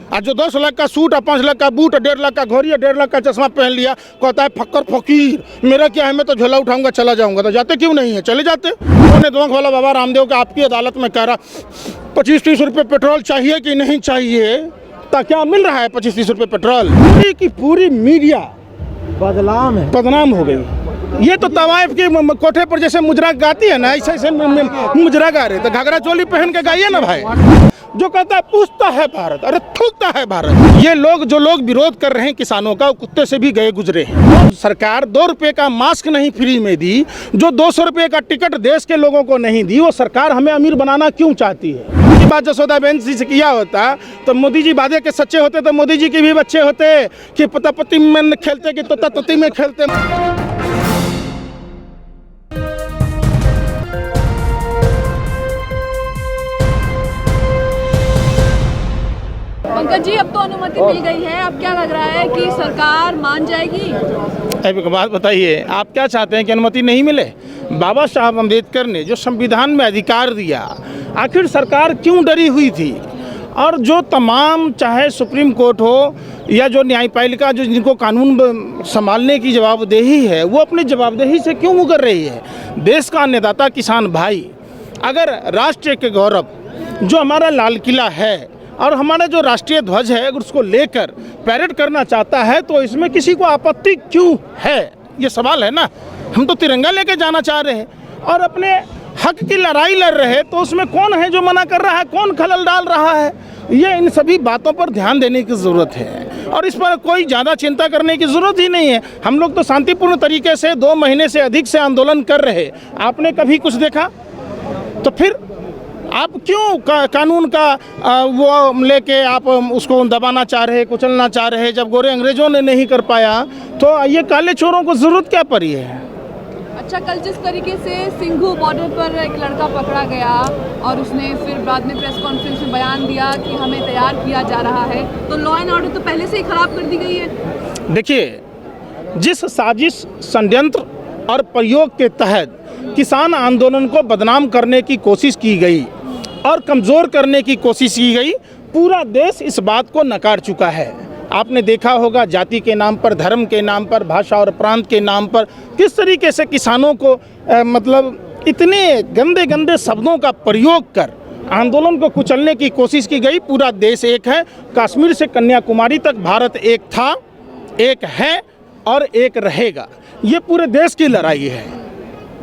आज जो 10 लाख का सूट और 5 लाख का बूट और 1.5 लाख का घोड़ी और 1.5 लाख का चश्मा पहन लिया, कहता है फक्कर फकीर, मेरा क्या है, मैं तो झोला उठाऊंगा चला जाऊंगा। तो जाते क्यों नहीं है? चले जाते। उन्होंने दोंख वाला बाबा रामदेव का आपकी अदालत में कह रहा 25-30 रुपये पेट्रोल चाहिए कि नहीं चाहिए, तो क्या मिल रहा है 25-30 रुपये पेट्रोल? पूरी की पूरी मीडिया बदनाम हो गई। ये तो तवाइफ के कोठे पर जैसे मुजरा गाती है ना, ऐसे ऐसे मुजरा गा रहे, तो घाघरा चोली पहन के गाइए ना भाई। जो कहता है पूछता है भारत, अरे थूकता है भारत। ये लोग जो लोग विरोध कर रहे हैं किसानों का, कुत्ते से भी गए गुजरे हैं। सरकार 2 रुपये का मास्क नहीं फ्री में दी, जो 200 रुपये का टिकट देश के लोगों को नहीं दी, वो सरकार हमें अमीर बनाना क्यों चाहती है? ये बात जसोदाबेन जी से किया होता तो मोदी जी वादे के सच्चे होते, तो मोदी जी के भी बच्चे होते कि पता पति में खेलते कि तोता तोती में खेलते। पंकज जी, अब तो अनुमति मिल गई है, अब क्या लग रहा है कि सरकार मान जाएगी? अब एक बात बताइए, आप क्या चाहते हैं कि अनुमति नहीं मिले? बाबा साहब अम्बेडकर ने जो संविधान में अधिकार दिया, आखिर सरकार क्यों डरी हुई थी? और जो तमाम, चाहे सुप्रीम कोर्ट हो या जो न्यायपालिका, जो जिनको कानून संभालने की जवाबदेही है, वो अपनी जवाबदेही से क्यों मुकर रही है? देश का अन्नदाता किसान भाई, अगर राष्ट्र के गौरव जो हमारा लाल किला है और हमारा जो राष्ट्रीय ध्वज है, अगर उसको लेकर पैरेड करना चाहता है, तो इसमें किसी को आपत्ति क्यों है? ये सवाल है ना। हम तो तिरंगा लेके जाना चाह रहे हैं और अपने हक की लड़ाई लड़ रहे हैं, तो उसमें कौन है जो मना कर रहा है, कौन खलल डाल रहा है? ये इन सभी बातों पर ध्यान देने की ज़रूरत है और इस पर कोई ज़्यादा चिंता करने की ज़रूरत ही नहीं है। हम लोग तो शांतिपूर्ण तरीके से 2 महीने से अधिक से आंदोलन कर रहे। आपने कभी कुछ देखा? तो फिर आप क्यों कानून का वो लेके आप उसको दबाना चाह रहे, कुचलना चाह रहे? जब गोरे अंग्रेजों ने नहीं कर पाया, तो ये काले चोरों को ज़रूरत क्या पड़ी है? अच्छा, कल जिस तरीके से सिंघू बॉर्डर पर एक लड़का पकड़ा गया और उसने फिर बाद में प्रेस कॉन्फ्रेंस में बयान दिया कि हमें तैयार किया जा रहा है, तो लॉ एंड ऑर्डर तो पहले से ही खराब कर दी गई है। देखिए, जिस साजिश, षड्यंत्र और प्रयोग के तहत किसान आंदोलन को बदनाम करने की कोशिश की गई और कमज़ोर करने की कोशिश की गई, पूरा देश इस बात को नकार चुका है। आपने देखा होगा, जाति के नाम पर, धर्म के नाम पर, भाषा और प्रांत के नाम पर किस तरीके से किसानों को मतलब इतने गंदे गंदे शब्दों का प्रयोग कर आंदोलन को कुचलने की कोशिश की गई। पूरा देश एक है, कश्मीर से कन्याकुमारी तक भारत एक था, एक है और एक रहेगा। ये पूरे देश की लड़ाई है।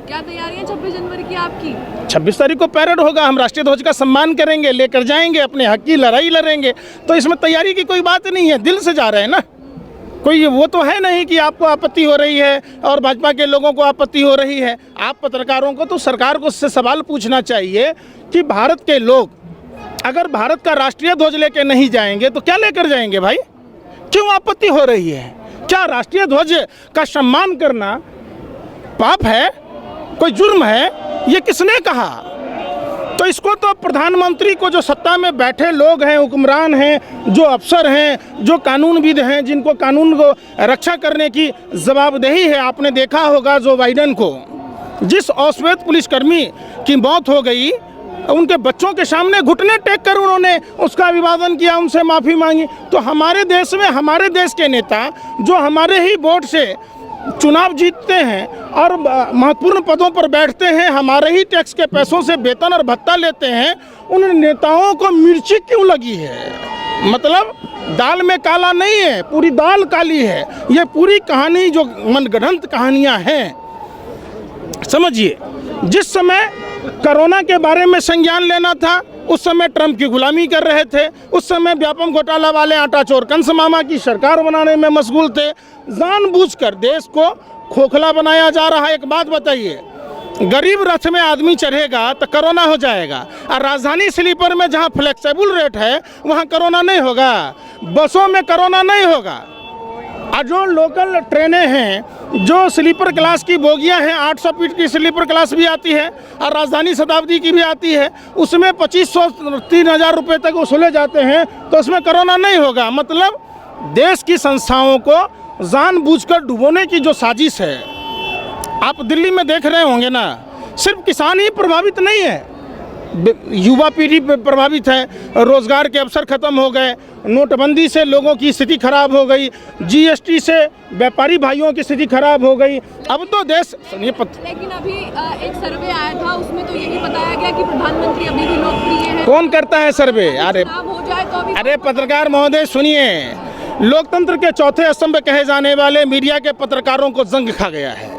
क्या तैयारी है 26 जनवरी की आपकी? 26 तारीख को पैरेड होगा, हम राष्ट्रीय ध्वज का सम्मान करेंगे, लेकर जाएंगे, अपने हक की लड़ाई लड़ेंगे। तो इसमें तैयारी की कोई बात नहीं है, दिल से जा रहे हैं ना। कोई वो तो है नहीं कि आपको आपत्ति हो रही है और भाजपा के लोगों को आपत्ति हो रही है। आप पत्रकारों को तो सरकार को उससे सवाल पूछना चाहिए कि भारत के लोग अगर भारत का राष्ट्रीय ध्वज लेके नहीं जाएंगे तो क्या लेकर जाएंगे भाई? क्यों आपत्ति हो रही है? क्या राष्ट्रीय ध्वज का सम्मान करना पाप है, कोई जुर्म है? ये किसने कहा? तो इसको तो प्रधानमंत्री को, जो सत्ता में बैठे लोग हैं, हुक्मरान हैं, जो अफसर हैं, जो कानूनविद हैं, जिनको कानून को रक्षा करने की जवाबदेही है। आपने देखा होगा जो बाइडेन को, जिस अश्वेत पुलिसकर्मी की मौत हो गई, उनके बच्चों के सामने घुटने टेक कर उन्होंने उसका अभिवादन किया, उनसे माफ़ी मांगी। तो हमारे देश में हमारे देश के नेता जो हमारे ही वोट से चुनाव जीतते हैं और महत्वपूर्ण पदों पर बैठते हैं, हमारे ही टैक्स के पैसों से वेतन और भत्ता लेते हैं, उन नेताओं को मिर्ची क्यों लगी है? मतलब दाल में काला नहीं है, पूरी दाल काली है। ये पूरी कहानी जो मनगढ़ंत कहानियां हैं, समझिए। जिस समय कोरोना के बारे में संज्ञान लेना था, उस समय ट्रंप की गुलामी कर रहे थे। उस समय व्यापम घोटाला वाले आटा चोर कंस मामा की सरकार बनाने में मशगूल थे। जानबूझकर देश को खोखला बनाया जा रहा है। एक बात बताइए, गरीब रथ में आदमी चढ़ेगा तो कोरोना हो जाएगा, और राजधानी स्लीपर में जहां फ्लेक्सिबल रेट है वहां कोरोना नहीं होगा, बसों में कोरोना नहीं होगा। और जो लोकल ट्रेनें हैं, जो स्लीपर क्लास की बोगियां हैं, 800 फीट की स्लीपर क्लास भी आती है और राजधानी शताब्दी की भी आती है, उसमें 2500-3000 रुपये तक वसूले जाते हैं, तो उसमें कोरोना नहीं होगा। मतलब देश की संस्थाओं को जानबूझकर डुबोने की जो साजिश है। आप दिल्ली में देख रहे होंगे ना, सिर्फ किसान ही प्रभावित नहीं है, युवा पीढ़ी प्रभावित है, रोजगार के अवसर खत्म हो गए, नोटबंदी से लोगों की स्थिति खराब हो गई, जीएसटी से व्यापारी भाइयों की स्थिति खराब हो गई। अब तो देश लेकिन अभी एक सर्वे आया था, उसमें तो यही बताया गया कि प्रधानमंत्री अभी भी लोकप्रिय है। कौन करता है सर्वे? अरे हो जाए तो अभी अरे पत्रकार महोदय सुनिए, लोकतंत्र के चौथे स्तंभ कहे जाने वाले मीडिया के पत्रकारों को जंग खा गया है,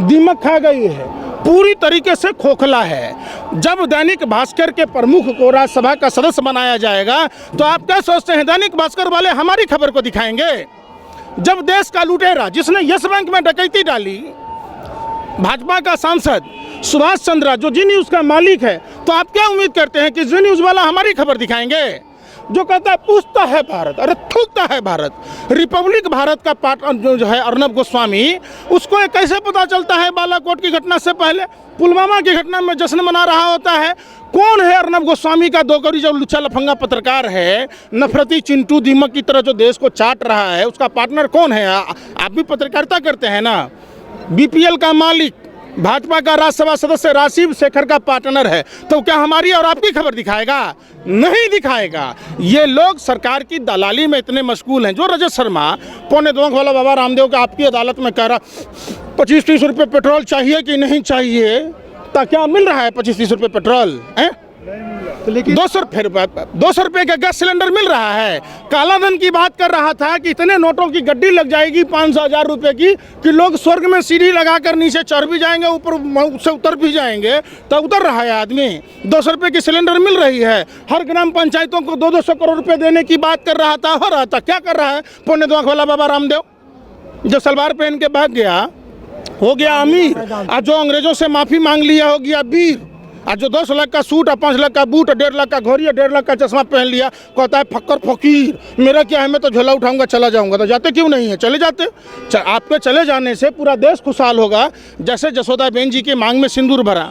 दीमक खा गई है, पूरी तरीके से खोखला है। जब दैनिक भास्कर के प्रमुख को राज्यसभा का सदस्य बनाया जाएगा तो आप क्या सोचते हैं दैनिक भास्कर वाले हमारी खबर को दिखाएंगे? जब देश का लुटेरा जिसने यस बैंक में डकैती डाली, भाजपा का सांसद सुभाष चंद्रा जो जी न्यूज़ का मालिक है, तो आप क्या उम्मीद करते हैं कि जी न्यूज़ वाला हमारी खबर दिखाएंगे? जो कहता है पूछता है भारत, अरे थूकता है भारत। रिपब्लिक भारत का पार्टनर जो है अर्नब गोस्वामी, उसको ये कैसे पता चलता है बालाकोट की घटना से पहले? पुलवामा की घटना में जश्न मना रहा होता है। कौन है अर्नब गोस्वामी का दोकरी जो लुच्चा लफंगा पत्रकार है, नफरती चिंटू दीमक की तरह जो देश को चाट रहा है, उसका पार्टनर कौन है? आप भी पत्रकारिता करते हैं ना। बीपीएल का मालिक भाजपा का राज्यसभा सदस्य राशिद शेखर का पार्टनर है, तो क्या हमारी और आपकी खबर दिखाएगा? नहीं दिखाएगा। ये लोग सरकार की दलाली में इतने मशगूल हैं। जो रजत शर्मा 2.25 लाख वाला बाबा रामदेव का आपकी अदालत में कह रहा 25-30 रुपये पेट्रोल चाहिए कि नहीं चाहिए, तो क्या मिल रहा है 25-30 रुपये पेट्रोल है? तो लेकिन 200 रुपये का गैस सिलेंडर मिल रहा है। काला धन की बात कर रहा था कि इतने नोटों की गड्डी लग जाएगी 500,000 रुपये की कि लोग स्वर्ग में सीढ़ी लगाकर नीचे चढ़ भी जाएंगे, ऊपर से उतर भी जाएंगे। तो उतर रहा है आदमी। 200 रुपये की सिलेंडर मिल रही है। हर ग्राम पंचायतों को 200 करोड़ रुपये देने की बात कर रहा था, हो रहा था। क्या कर रहा है 2.25 लाख वाला बाबा रामदेव? जो सलवार पहन के भाग गया हो गया अमीर, और जो अंग्रेजों से माफ़ी मांग लिया हो गया वीर, और जो 10 लाख का सूट और 5 लाख का बूट और 1.5 लाख का घोड़ी और 1.5 लाख का चश्मा पहन लिया, कहता है फक्कर फकीर, मेरा क्या है, मैं तो झोला उठाऊंगा चला जाऊंगा। तो जाते क्यों नहीं है? चले जाते। आपके चले जाने से पूरा देश खुशहाल होगा। जैसे जसोदा बेन जी के मांग में सिंदूर भरा,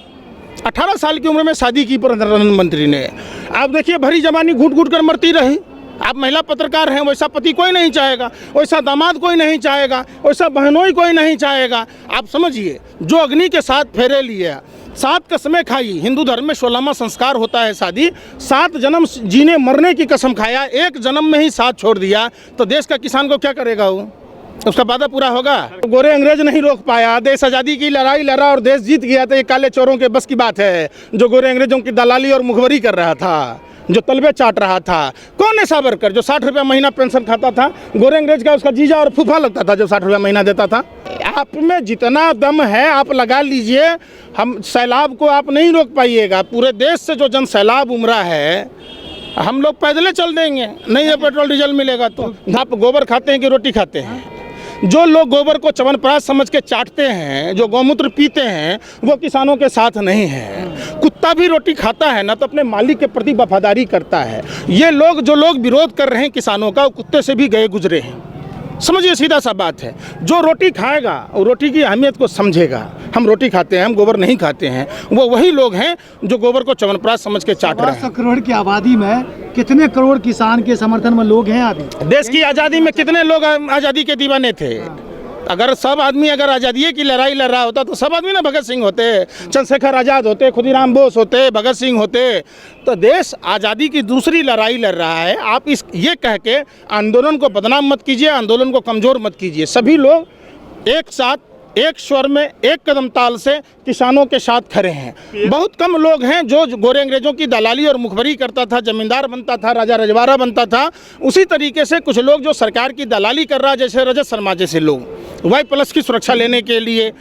18 साल की उम्र में शादी की प्रधानमंत्री ने। आप देखिए भरी जवानी घूट घूट कर मरती रही। आप महिला पत्रकार हैं, वैसा पति कोई नहीं चाहेगा, वैसा दामाद कोई नहीं चाहेगा, वैसा बहनोई कोई नहीं चाहेगा। आप समझिए, जो अग्नि के साथ फेरे लिए, 7 कसमें खाई। हिंदू धर्म में 16वां संस्कार होता है शादी। 7 जन्म जीने मरने की कसम खाया, एक जन्म में ही साथ छोड़ दिया, तो देश का किसान को क्या करेगा? वो उसका वादा पूरा होगा? गोरे अंग्रेज नहीं रोक पाया, देश आज़ादी की लड़ाई लड़ा और देश जीत गया। तो ये काले चोरों के बस की बात है, जो गोरे अंग्रेजों की दलाली और मुखबरी कर रहा था, जो तलबे चाट रहा था। कौन है सावरकर जो 60 रुपया महीना पेंशन खाता था? गोरे अंग्रेज का उसका जीजा और फूफा लगता था जो 60 रुपया महीना देता था। आप में जितना दम है आप लगा लीजिए, हम सैलाब को आप नहीं रोक पाइएगा। पूरे देश से जो जन सैलाब उमड़ा है, हम लोग पैदल चल देंगे। नहीं है पेट्रोल डीजल मिलेगा तो। आप गोबर खाते हैं कि रोटी खाते हैं? जो लोग गोबर को च्यवनप्राश समझ के चाटते हैं, जो गौमूत्र पीते हैं, वो किसानों के साथ नहीं है। कुत्ता भी रोटी खाता है ना, तो अपने मालिक के प्रति वफादारी करता है। ये लोग जो लोग विरोध कर रहे हैं किसानों का, वो कुत्ते से भी गए गुजरे हैं। समझिए, सीधा सा बात है। जो रोटी खाएगा और रोटी की अहमियत को समझेगा। हम रोटी खाते हैं, हम गोबर नहीं खाते हैं। वो वही लोग हैं जो गोबर को च्यवनप्राश समझ के चाट रहे हैं। 100 करोड़ की आबादी में कितने करोड़ किसान के समर्थन में लोग हैं अभी? देश की आज़ादी में कितने लोग आज़ादी के दीवाने थे? अगर सब आदमी अगर आज़ादी की लड़ाई लड़ रहा होता तो सब आदमी ना भगत सिंह होते, चंद्रशेखर आज़ाद होते, खुदीराम बोस होते, भगत सिंह होते। तो देश आज़ादी की दूसरी लड़ाई लड़ रहा है। आप ये कह के आंदोलन को बदनाम मत कीजिए, आंदोलन को कमज़ोर मत कीजिए। सभी लोग एक साथ, एक स्वर में, एक कदम ताल से किसानों के साथ खड़े हैं। बहुत कम लोग हैं जो गोरे अंग्रेजों की दलाली और मुखबरी करता था, जमींदार बनता था, राजा रजवाड़ा बनता था। उसी तरीके से कुछ लोग जो सरकार की दलाली कर रहा है, जैसे रजत शर्मा जैसे लोग, Y+ की सुरक्षा लेने के लिए,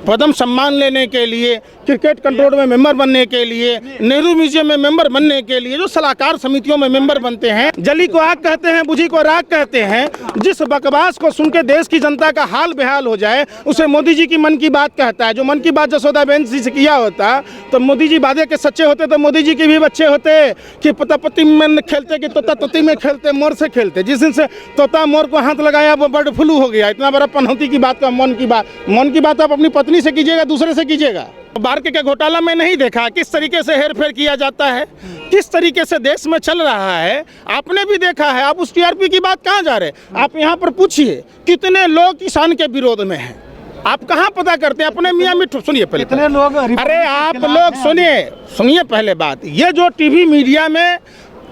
पद्म सम्मान लेने के लिए, क्रिकेट कंट्रोल में मेंबर बनने के लिए, नेहरू म्यूजियम में मेंबर बनने के लिए, जो सलाहकार समितियों में मेंबर बनते हैं। जली को आग कहते हैं, बुझी को राग कहते हैं। जिस बकवास को सुन के देश की जनता का हाल बेहाल हो जाए, उसे मोदी जी की मन की बात कहता है। जो मन की बात जसोदा बेन जी से किया होता तो मोदी जी वादे के सच्चे होते, तो मोदी जी के भी बच्चे होते कि पता पति में खेलते कि तोता तोती में खेलते, मोर से खेलते। जिस दिन से तोता मोर को हाथ लगाया वो बर्ड फ्लू हो गया। इतना बड़ा पनौती की बात का मन की बात आप अपनी पत्नी से कीजिएगा, दूसरे से कीजिएगा। बार के घोटाला में नहीं देखा किस तरीके से हेरफेर किया जाता है, किस तरीके से देश में चल रहा है? आपने भी देखा है। आप उस टीआरपी की बात कहाँ जा रहे? आप यहाँ पर पूछिए कितने लोग किसान के विरोध में हैं। आप कहाँ पता करते हैं अपने मियाँ मिट्ठू? सुनिए पहले, कितने लोग अरे आप लोग सुनिए पहले बात, ये जो टीवी मीडिया में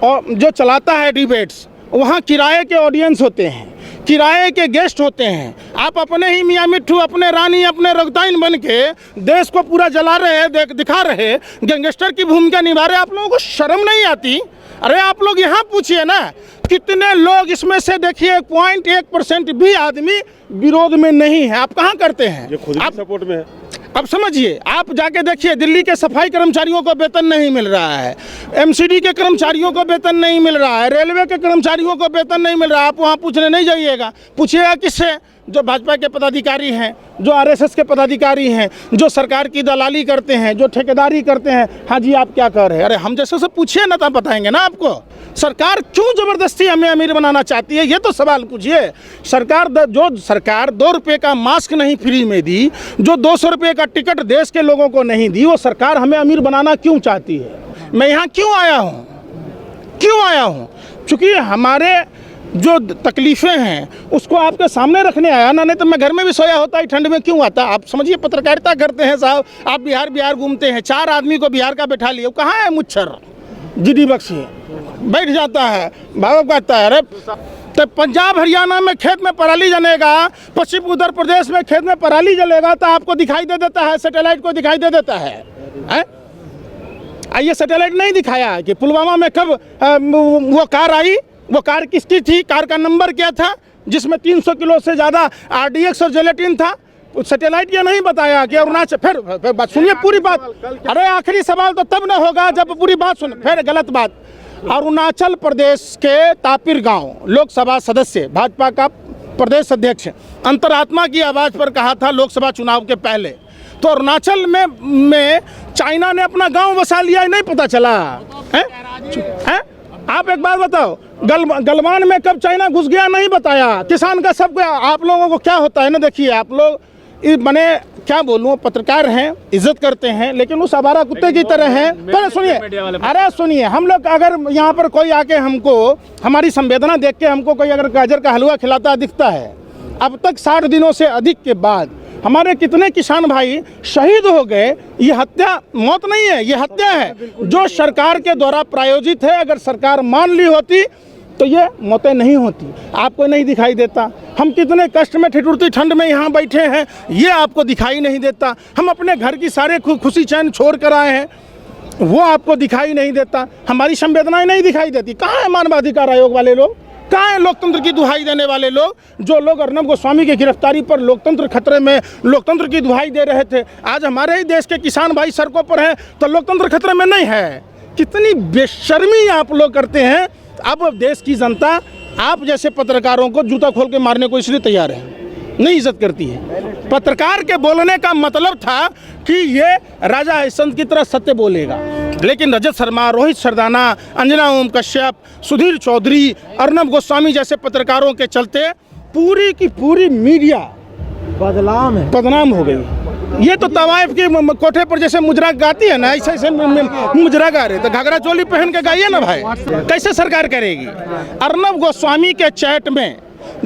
और जो चलाता है डिबेट्स, वहाँ किराए के ऑडियंस होते हैं, किराए के गेस्ट होते हैं। आप अपने ही मियाँ मिट्ठू, अपने रानी, अपने रगताइन बन के देश को पूरा जला रहे, दिखा रहे, गैंगस्टर की भूमिका निभा रहे। आप लोगों को शर्म नहीं आती? अरे आप लोग यहाँ पूछिए ना, कितने लोग इसमें से देखिए 0.1% भी आदमी विरोध में नहीं है। आप कहाँ करते हैं? ये खुद आप सपोर्ट में है। अब समझिए, आप जाके देखिए, दिल्ली के सफाई कर्मचारियों को वेतन नहीं मिल रहा है, एमसीडी के कर्मचारियों को वेतन नहीं मिल रहा है, रेलवे के कर्मचारियों को वेतन नहीं मिल रहा है। आप वहाँ पूछने नहीं जाइएगा, पूछिएगा किससे? जो भाजपा के पदाधिकारी हैं, जो आरएसएस के पदाधिकारी हैं, जो सरकार की दलाली करते हैं, जो ठेकेदारी करते हैं। हाँ जी, आप क्या कर रहे हैं? अरे हम जैसे से पूछिए ना, तब बताएंगे ना आपको। सरकार क्यों ज़बरदस्ती हमें अमीर बनाना चाहती है, ये तो सवाल पूछिए। सरकार 2 रुपये का मास्क नहीं फ्री में दी, जो 200 रुपये का टिकट देश के लोगों को नहीं दी, वो सरकार हमें अमीर बनाना क्यों चाहती है? मैं यहाँ क्यों आया हूँ? चूँकि हमारे जो तकलीफ़ें हैं उसको आपके सामने रखने आया ना, नहीं तो मैं घर में भी सोया होता ही, ठंड में क्यों आता? आप समझिए, पत्रकारिता करते हैं साहब, आप बिहार घूमते हैं, 4 आदमी को बिहार का बैठा लिए, कहाँ है मुच्छर जीडी बख्शी? बैठ जाता है, भाव कहता है। अरे तो पंजाब हरियाणा में खेत में पराली जलेगा, पश्चिम उत्तर प्रदेश में खेत में पराली जलेगा, तो आपको दिखाई दे देता है, सैटेलाइट को दिखाई दे देता है। ये सैटेलाइट नहीं दिखाया कि पुलवामा में कब वो कार आई, वो कार किसकी थी, कार का नंबर क्या था, जिसमें 300 किलो से ज़्यादा RDX और जेलेटिन था। सैटेलाइट ये नहीं बताया कि अरुणाचल। फिर बात सुनिए, पूरी बात। अरे आखिरी सवाल तो तब न होगा जब पूरी बात सुन। फिर गलत बात। अरुणाचल प्रदेश के तापिर गांव लोकसभा सदस्य, भाजपा का प्रदेश अध्यक्ष, अंतरात्मा की आवाज़ पर कहा था लोकसभा चुनाव के पहले, तो अरुणाचल में चाइना ने अपना गांव बसा लिया, नहीं पता चला है? आप एक बात बताओ, गलवान में कब चाइना घुस गया, नहीं बताया। किसान का सब, आप लोगों को क्या होता है ना, देखिए आप लोग बने, क्या बोलूँ, पत्रकार हैं, इज्जत करते हैं, लेकिन उस आवारा कुत्ते की तरह हैं। पहले सुनिए, अरे सुनिए, हम लोग अगर यहाँ पर कोई आके हमको, हमारी संवेदना देख के हमको कोई अगर गाजर का हलवा खिलाता दिखता है, अब तक 60 दिनों से अधिक के बाद हमारे कितने किसान भाई शहीद हो गए। ये हत्या मौत नहीं है, ये हत्या है जो सरकार के द्वारा प्रायोजित है। अगर सरकार मान ली होती तो ये मौतें नहीं होती। आपको नहीं दिखाई देता। हम कितने कष्ट में ठिठुरती ठंड में यहाँ बैठे हैं, ये आपको दिखाई नहीं देता। हम अपने घर की सारे खुशी चैन छोड़ कर आए हैं, वो आपको दिखाई नहीं देता। हमारी संवेदनाएं नहीं दिखाई देती। कहाँ है मानवाधिकार आयोग वाले लोग? कहाँ है लोकतंत्र की दुहाई देने वाले लोग? जो लोग अर्नब गोस्वामी की गिरफ्तारी पर लोकतंत्र खतरे में, लोकतंत्र की दुहाई दे रहे थे, आज हमारे ही देश के किसान भाई सड़कों पर हैं, तो लोकतंत्र खतरे में नहीं है। कितनी बेशर्मी आप लोग करते हैं। अब देश की जनता आप जैसे पत्रकारों को जूता खोल के मारने को इसलिए तैयार है, नहीं इज्जत करती है। पत्रकार के बोलने का मतलब था कि ये राजा हरिश्चंद्र की तरह सत्य बोलेगा, लेकिन रजत शर्मा, रोहित सरदाना, अंजना ओम कश्यप, सुधीर चौधरी, अर्नब गोस्वामी जैसे पत्रकारों के चलते पूरी की पूरी मीडिया बदनाम हो गई। ये तो तवाइफ के कोठे पर जैसे मुजरा गाती है ना, ऐसे ऐसे मुजरा गा रहे, तो घाघरा चोली पहन के गाइए ना भाई, कैसे सरकार करेगी? अर्नब गोस्वामी के चैट में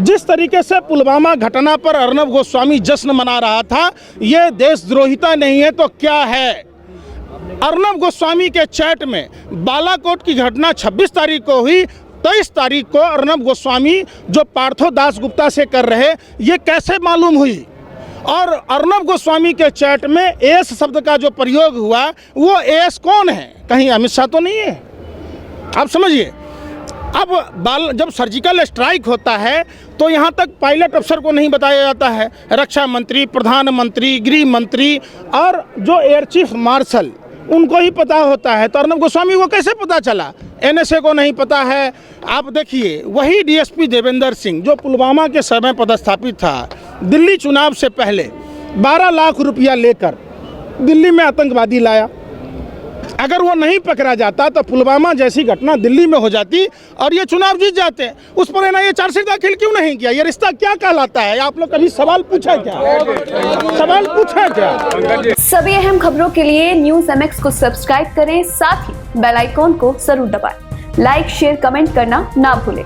जिस तरीके से पुलवामा घटना पर अर्नब गोस्वामी जश्न मना रहा था, ये देशद्रोहिता नहीं है तो क्या है? अर्नब गोस्वामी के चैट में बालाकोट की घटना 26 तारीख को हुई, 23 तारीख को अर्नब गोस्वामी जो पार्थो दास गुप्ता से कर रहे, ये कैसे मालूम हुई? और अर्नब गोस्वामी के चैट में एस शब्द का जो प्रयोग हुआ, वो एस कौन है? कहीं अमित शाह तो नहीं है? आप समझिए। अब जब सर्जिकल स्ट्राइक होता है तो यहाँ तक पायलट अफसर को नहीं बताया जाता है, रक्षा मंत्री, प्रधानमंत्री, गृह मंत्री और जो एयर चीफ मार्शल, उनको ही पता होता है। तो अर्नब गोस्वामी को कैसे पता चला? NSA को नहीं पता है। आप देखिए, वही DSP देवेंद्र सिंह जो पुलवामा के समय पदस्थापित था, दिल्ली चुनाव से पहले 12 लाख रुपया लेकर दिल्ली में आतंकवादी लाया। अगर वो नहीं पकड़ा जाता तो पुलवामा जैसी घटना दिल्ली में हो जाती और ये चुनाव जीत जाते। उस पर NIA चार्जशीट दाखिल क्यों नहीं किया? ये रिश्ता क्या कहलाता है? आप लोग कभी सवाल पूछा क्या? सभी अहम खबरों के लिए न्यूज़ MX को सब्सक्राइब करें, साथ ही बेल आइकॉन को जरूर दबाएं। लाइक, शेयर, कमेंट करना ना भूलें।